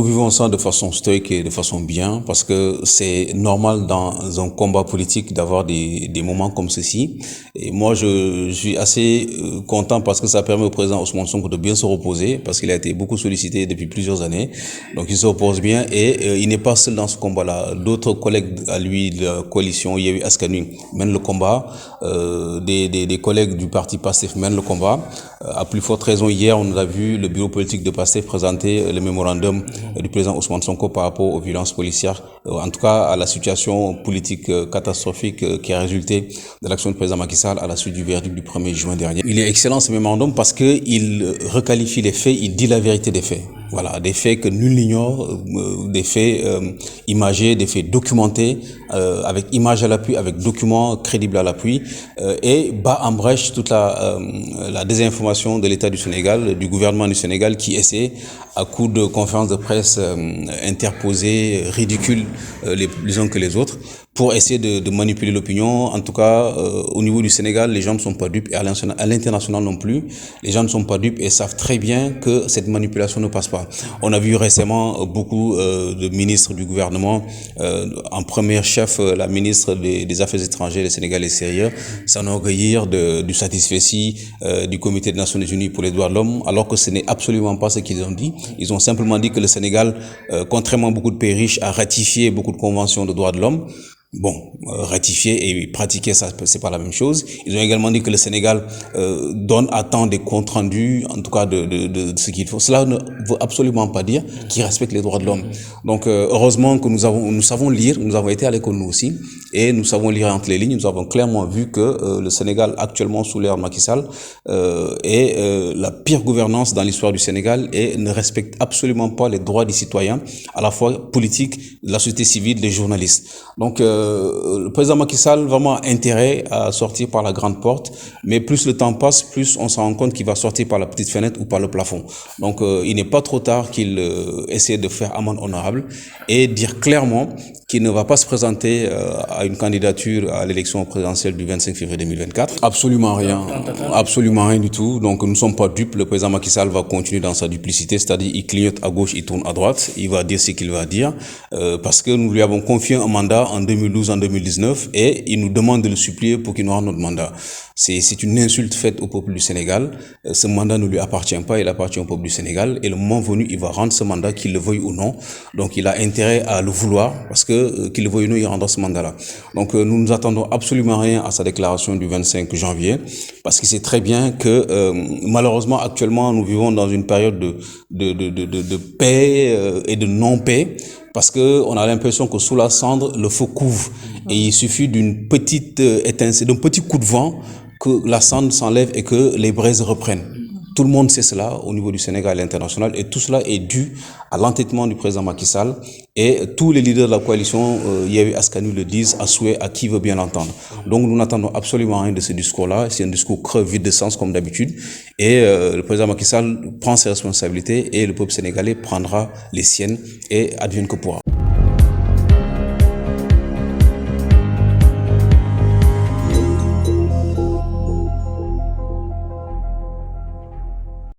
nous vivons ça de façon stoïque et de façon bien, parce que c'est normal dans un combat politique d'avoir des moments comme ceci. Et moi, je suis assez content parce que ça permet au président Ousmane Sonko de bien se reposer, parce qu'il a été beaucoup sollicité depuis plusieurs années. Donc il se repose bien et il n'est pas seul dans ce combat-là. D'autres collègues à lui de la coalition Yewwi Askan Wi mènent le combat. Des collègues du parti PASTEF mènent le combat. À plus forte raison, hier, on a vu le bureau politique de PASTEF présenter le mémorandum du président Ousmane Sonko par rapport aux violences policières, en tout cas à la situation politique catastrophique qui a résulté de l'action du président Macky Sall à la suite du verdict du 1er juin dernier. Il est excellent ce mémorandum parce que il requalifie les faits, il dit la vérité des faits. Voilà, des faits que nul n'ignore, des faits imagés, des faits documentés, avec images à l'appui, avec documents crédibles à l'appui, et bat en brèche toute la désinformation de l'État du Sénégal, du gouvernement du Sénégal, qui essaie, à coup de conférences de presse interposées, ridicules les uns que les autres, pour essayer de manipuler l'opinion. En tout cas, au niveau du Sénégal, les gens ne sont pas dupes, et à l'international non plus. Les gens ne sont pas dupes et savent très bien que cette manipulation ne passe pas. On a vu récemment beaucoup de ministres du gouvernement, en premier chef la ministre des Affaires étrangères, des Sénégalais sérieux, s'enorgueillir du satisfecit du Comité des Nations Unies pour les droits de l'homme, alors que ce n'est absolument pas ce qu'ils ont dit. Ils ont simplement dit que le Sénégal, contrairement à beaucoup de pays riches, a ratifié beaucoup de conventions de droits de l'homme. Bon, ratifier et pratiquer, ça, c'est pas la même chose. Ils ont également dit que le Sénégal donne à temps des comptes rendus, en tout cas de ce qu'il faut. Cela ne veut absolument pas dire qu'ils respectent les droits de l'homme. Donc, heureusement que nous savons lire, nous avons été à l'école nous aussi, et nous savons lire entre les lignes. Nous avons clairement vu que le Sénégal, actuellement sous l'ère de Macky Sall, est la pire gouvernance dans l'histoire du Sénégal et ne respecte absolument pas les droits des citoyens, à la fois politiques, de la société civile, des journalistes. Donc, le président Macky Sall vraiment intérêt à sortir par la grande porte, mais plus le temps passe, plus on se rend compte qu'il va sortir par la petite fenêtre ou par le plafond. Donc il n'est pas trop tard qu'il essaie de faire amende honorable et dire clairement qu'il ne va pas se présenter à une candidature à l'élection présidentielle du 25 février 2024. Absolument rien du tout. Donc nous ne sommes pas dupes. Le président Macky Sall va continuer dans sa duplicité, c'est-à-dire il clignote à gauche, il tourne à droite, il va dire ce qu'il va dire, parce que nous lui avons confié un mandat en 2012, en 2019, et il nous demande de le supplier pour qu'il nous rende notre mandat. C'est une insulte faite au peuple du Sénégal. Ce mandat ne lui appartient pas, il appartient au peuple du Sénégal, et le moment venu, il va rendre ce mandat, qu'il le veuille ou non. Donc il a intérêt à le vouloir, parce que qu'il le veuille ou non, il rendra ce mandat-là. Donc nous nous attendons absolument rien à sa déclaration du 25 janvier, parce qu'il sait très bien que malheureusement actuellement nous vivons dans une période de paix et de non-paix, parce que on a l'impression que sous la cendre le feu couvre, et il suffit d'une petite étincelle, d'un petit coup de vent, que la cendre s'enlève et que les braises reprennent. Tout le monde sait cela au niveau du Sénégal et international, et tout cela est dû à l'entêtement du président Macky Sall, et tous les leaders de la coalition Yewwi Askan Wi le disent à souhait à qui veut bien l'entendre. Donc nous n'attendons absolument rien de ce discours-là. C'est un discours creux, vide de sens comme d'habitude, et le président Macky Sall prend ses responsabilités et le peuple sénégalais prendra les siennes, et advienne que pourra.